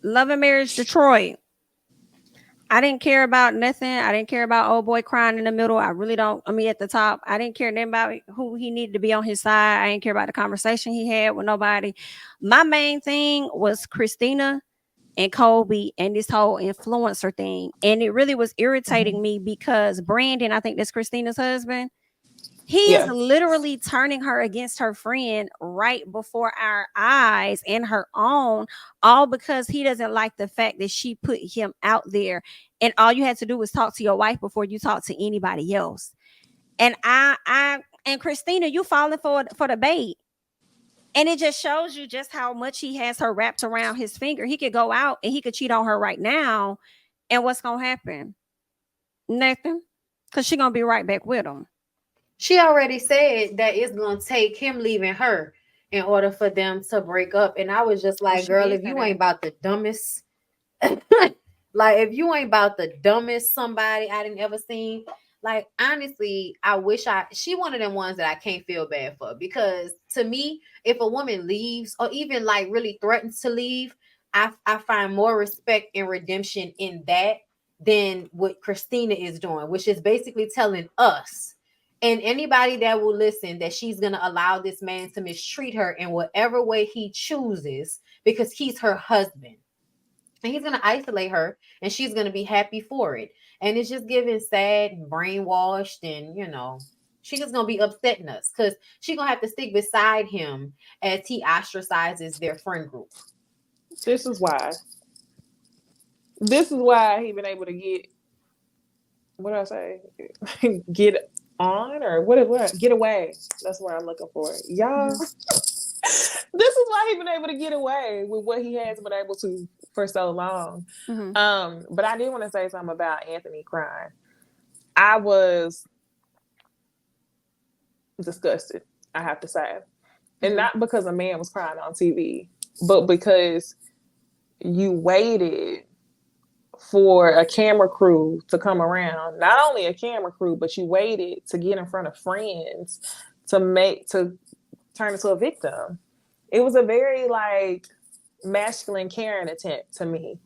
Love and Marriage Detroit. I didn't care about nothing. I didn't care about old boy crying in the middle. I really don't. I mean, at the top, I didn't care nothing about who he needed to be on his side. I didn't care about the conversation he had with nobody. My main thing was Christina and Kobe and this whole influencer thing. And it really was irritating me because Brandon, I think that's Christina's husband, he is Yeah. literally turning her against her friend right before our eyes and her own, all because he doesn't like the fact that she put him out there. And all you had to do was talk to your wife before you talk to anybody else. And and Christina, you falling for the bait. And it just shows you just how much he has her wrapped around his finger. He could go out and he could cheat on her right now. And what's gonna happen? Nothing. Because she's gonna be right back with him. She already said that it's gonna take him leaving her in order for them to break up. And I was just like, girl, if you ain't about the dumbest, like if you ain't about the dumbest somebody I didn't ever seen, like honestly, I wish she one of them ones that I can't feel bad for, because to me, if a woman leaves or even like really threatens to leave, I find more respect and redemption in that than what Christina is doing, which is basically telling us and anybody that will listen that she's going to allow this man to mistreat her in whatever way he chooses because he's her husband. And he's going to isolate her and she's going to be happy for it. And it's just giving sad and brainwashed, and, you know, she's just going to be upsetting us because she's going to have to stick beside him as he ostracizes their friend group. This is why. This is why he been able to get, what do I say? Get on, or what get away. That's what I'm looking for. Y'all, this is why he been able to get away with what he has been able to for so long. But I did want to say something about Anthony crying. I was disgusted, I have to say. And not because a man was crying on TV, but because you waited for a camera crew to come around. Not only a camera crew, but you waited to get in front of friends to turn into a victim. It was a very like masculine Karen attempt to me.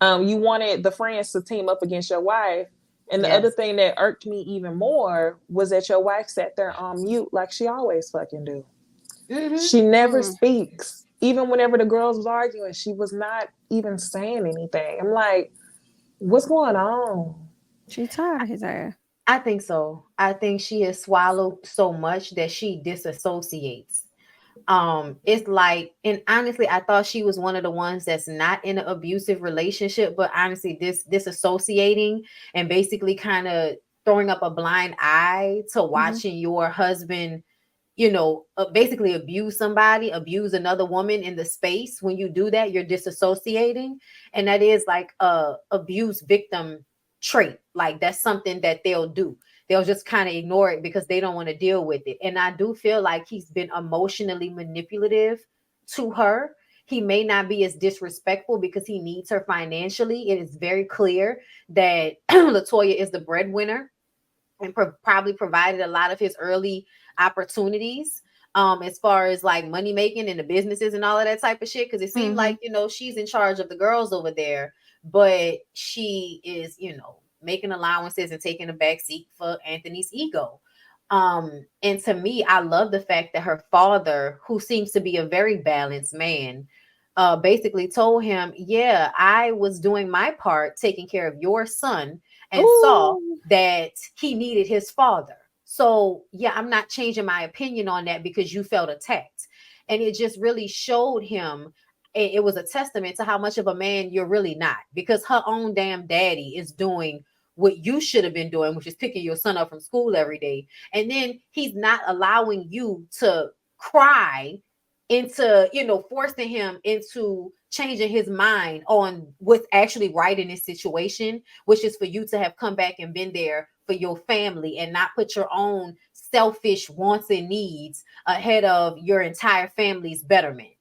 You wanted the friends to team up against your wife. And the other thing that irked me even more was that your wife sat there on mute like she always fucking do. She never speaks. Even whenever the girls was arguing, she was not even saying anything. I'm like, what's going on? She tired of his ass. I think so. I think she has swallowed so much that she disassociates. It's like, and honestly, I thought she was one of the ones that's not in an abusive relationship, but honestly, disassociating and basically kind of throwing up a blind eye to watching your husband, you know, basically abuse another woman in the space. When you do that, you're disassociating. And that is like a abuse victim trait. Like that's something that they'll do. They'll just kind of ignore it because they don't want to deal with it. And I do feel like he's been emotionally manipulative to her. He may not be as disrespectful because he needs her financially. It is very clear that LaToya is the breadwinner and probably provided a lot of his early opportunities as far as like money making and the businesses and all of that type of shit, because it seemed like, you know, she's in charge of the girls over there, but she is, you know, making allowances and taking a back seat for Anthony's ego. And to me, I love the fact that her father, who seems to be a very balanced man, basically told him, yeah, I was doing my part taking care of your son and saw that he needed his father. So, yeah, I'm not changing my opinion on that because you felt attacked. And it just really showed him, it was a testament to how much of a man you're really not, because her own damn daddy is doing what you should have been doing, which is picking your son up from school every day. And then he's not allowing you to cry into, you know, forcing him into changing his mind on what's actually right in this situation, which is for you to have come back and been there for your family and not put your own selfish wants and needs ahead of your entire family's betterment.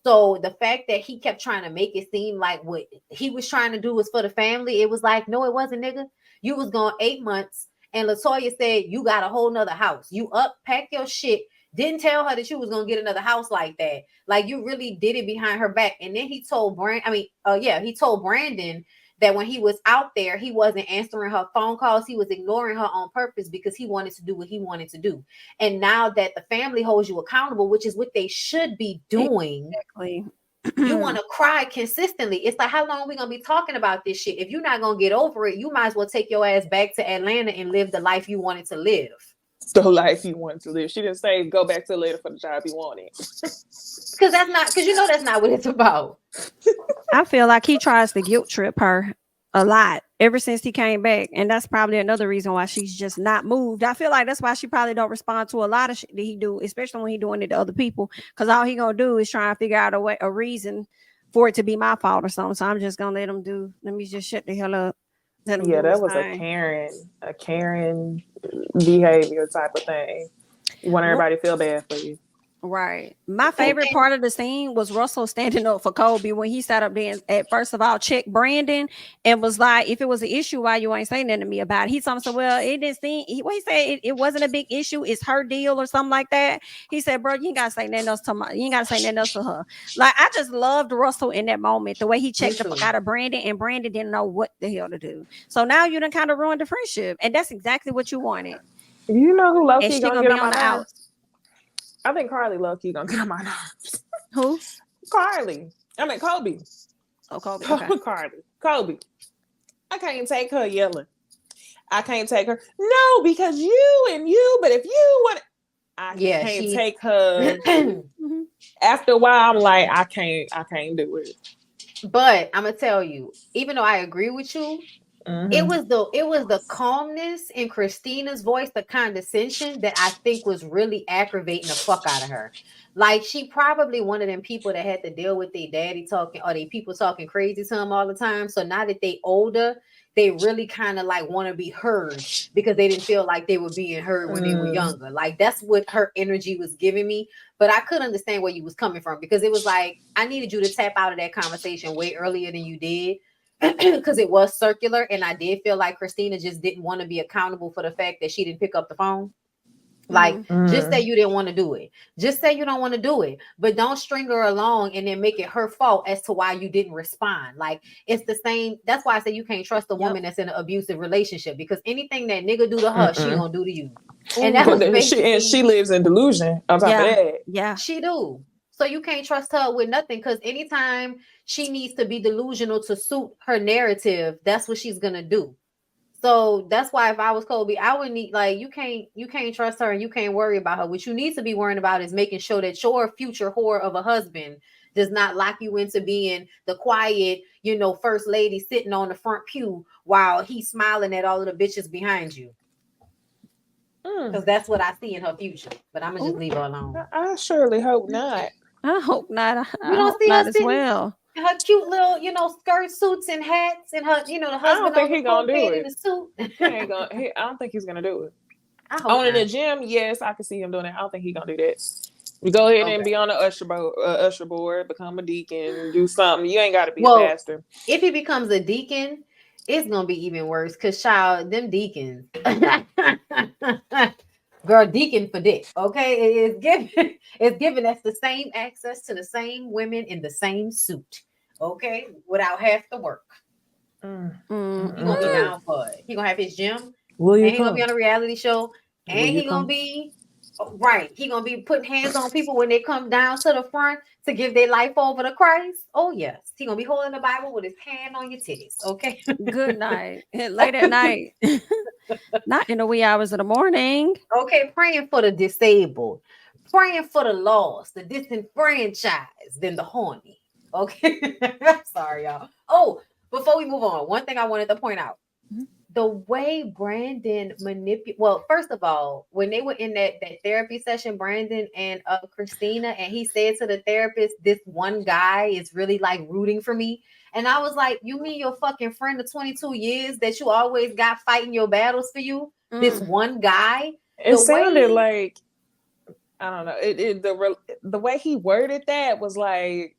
So the fact that he kept trying to make it seem like what he was trying to do was for the family, it was like, no, it wasn't, nigga. You was gone 8 months and LaToya said, you got a whole nother house. You up, pack your shit, Didn't tell her that you was gonna get another house like that. Like you really did it behind her back. And then he told he told Brandon that when he was out there, he wasn't answering her phone calls. He was ignoring her on purpose because he wanted to do what he wanted to do. And now that the family holds you accountable, which is what they should be doing, Exactly. you want to cry consistently. It's like, how long are we gonna be talking about this shit? If you're not gonna get over it, you might as well take your ass back to Atlanta and live the life you wanted to live. The life you wanted to live. She didn't say go back to Atlanta for the job you wanted. Because that's not what it's about. I feel like he tries to guilt trip her a lot ever since he came back, and that's probably another reason why she's just not moved. I feel like that's why she probably don't respond to a lot of shit that he do, especially when he doing it to other people, because all he gonna do is try and figure out a reason for it to be my fault or something. So I'm just gonna let me just shut the hell up. Yeah, that was a Karen behavior type of thing. You want everybody to feel bad for you. Right. My favorite part of the scene was Russell standing up for Kobe when he sat up there and at first of all checked Brandon and was like, if it was an issue, why you ain't saying nothing to me about it? He told me, so well, it didn't seem he said it wasn't a big issue, it's her deal or something like that. He said, bro, you ain't gotta say nothing else to you ain't gotta say nothing else to her. Like, I just loved Russell in that moment, the way he checked the fuck out of Brandon, and Brandon didn't know what the hell to do. So now you done kind of ruined the friendship, and that's exactly what you wanted. You know who low-key gonna get be on the my out. I think Carly low-key gonna get on my nerves. Who? Carly. I mean Kobe. Oh, Kobe. Okay. Kobe. I can't take her yelling. I can't take her. No, because you, but if you want, I can't take her. After a while, I'm like, I can't do it. But I'm gonna tell you, even though I agree with you, it was the calmness in Christina's voice, the condescension that I think was really aggravating the fuck out of her. Like, she probably one of them people that had to deal with their daddy talking, or they people talking crazy to them all the time. So now that they older, they really kind of like want to be heard because they didn't feel like they were being heard when they were younger. Like, that's what her energy was giving me. But I could understand where you was coming from, because it was like, I needed you to tap out of that conversation way earlier than you did. Because it was circular, and I did feel like Christina just didn't want to be accountable for the fact that she didn't pick up the phone. Like, just say you didn't want to do it. Just say you don't want to do it, but don't string her along and then make it her fault as to why you didn't respond. Like, it's the same. That's why I say you can't trust a woman that's in an abusive relationship, because anything that nigga do to her, she gonna do to you. And that was she lives in delusion on top of that. Yeah, she do. So you can't trust her with nothing, because anytime she needs to be delusional to suit her narrative, that's what she's gonna do. So that's why if I was Kobe, I would need, like, you can't trust her and you can't worry about her. What you need to be worrying about is making sure that your future whore of a husband does not lock you into being the quiet, first lady sitting on the front pew while he's smiling at all of the bitches behind you. Because that's what I see in her future. But I'm gonna just leave her alone. I surely hope not. I hope not. You don't see her as well. Her cute little, skirt suits and hats, and her, the husband. I don't think he's gonna do it. In the suit. I don't think he's gonna do it. I hope in the gym, yes, I can see him doing that. I don't think he's gonna do that. You go ahead and be on the usher board, become a deacon, do something. You ain't got to be a pastor. If he becomes a deacon, it's gonna be even worse, because child, them deacons. Girl, deacon for dick, okay? It's giving us the same access to the same women in the same suit, okay? Without half the work. He gonna be down for it. He gonna have his gym, and he gonna be on a reality show, and he gonna be he gonna be putting hands on people when they come down to the front to give their life over to Christ. Oh yes, he gonna be holding the Bible with his hand on your titties, okay? Good night. Late at night. Not in the wee hours of the morning. Okay, praying for the disabled, praying for the lost, the disenfranchised, then the horny. Okay, sorry, y'all. Oh, before we move on, one thing I wanted to point out: the way Brandon well, first of all, when they were in that therapy session, Brandon and Christina, and he said to the therapist, "This one guy is really like rooting for me." And I was like, you mean your fucking friend of 22 years that you always got fighting your battles for you? This one guy? It sounded like, I don't know. The way he worded that was like,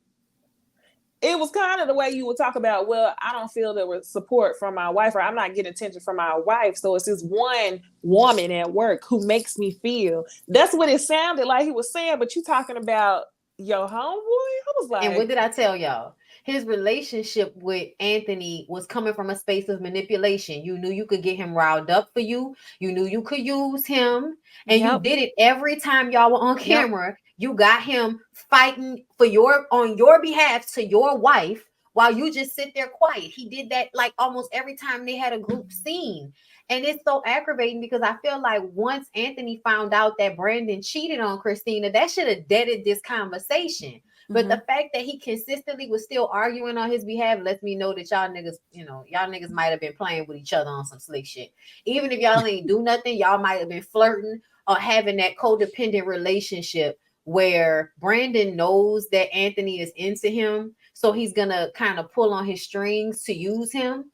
it was kind of the way you would talk about, well, I don't feel there was support from my wife, or I'm not getting attention from my wife. So it's this one woman at work who makes me feel. That's what it sounded like he was saying. But you talking about your homeboy? I was like, and what did I tell y'all? His relationship with Anthony was coming from a space of manipulation. You knew you could get him riled up for you. You knew you could use him. And you Yep. did it every time y'all were on Yep. camera. You got him fighting for on your behalf to your wife while you just sit there quiet. He did that like almost every time they had a group scene. And it's so aggravating because I feel like once Anthony found out that Brandon cheated on Christina, that should have deaded this conversation. But the fact that he consistently was still arguing on his behalf lets me know that y'all niggas, y'all niggas might have been playing with each other on some slick shit. Even if y'all ain't do nothing, y'all might have been flirting or having that codependent relationship where Brandon knows that Anthony is into him. So he's going to kind of pull on his strings to use him.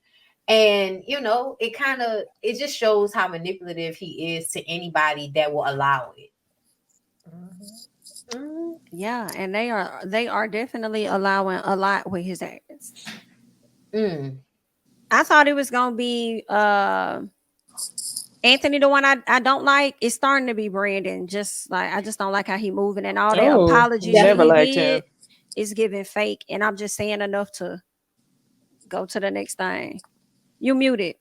And, it just shows how manipulative he is to anybody that will allow it. Yeah, and they are definitely allowing a lot with his ass. I thought it was gonna be Anthony, the one I don't like. It's starting to be Brandon. Just like I just don't like how he moving and all the apologies that never he liked did him. is giving fake. And I'm just saying enough to go to the next thing. You muted.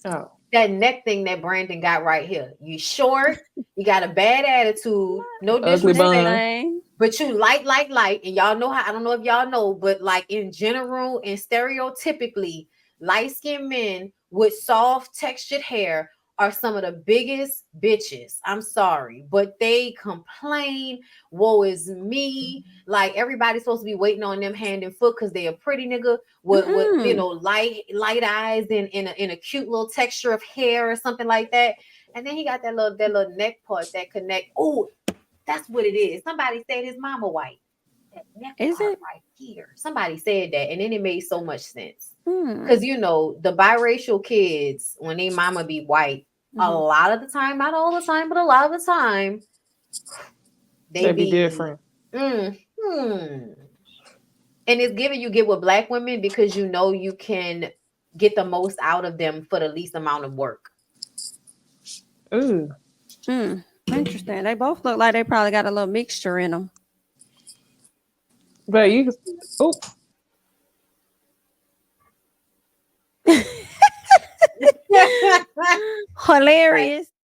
Oh. That neck thing that Brandon got right here. You short, you got a bad attitude, no disrespect, but you light, and y'all know how, I don't know if y'all know, but like in general and stereotypically, light-skinned men with soft textured hair are some of the biggest bitches. I'm sorry, but they complain, woe is me. Like everybody's supposed to be waiting on them hand and foot because they're a pretty nigga with light eyes and in a cute little texture of hair or something like that. And then he got that little neck part that connect. Oh, that's what it is. Somebody said his mama white. That neck part right here. Somebody said that, and then it made so much sense. Because the biracial kids, when they mama be white, a lot of the time, not all the time, but a lot of the time, they be different. And it's giving you get with black women because you can get the most out of them for the least amount of work. Interesting. They both look like they probably got a little mixture in them. But you, hilarious.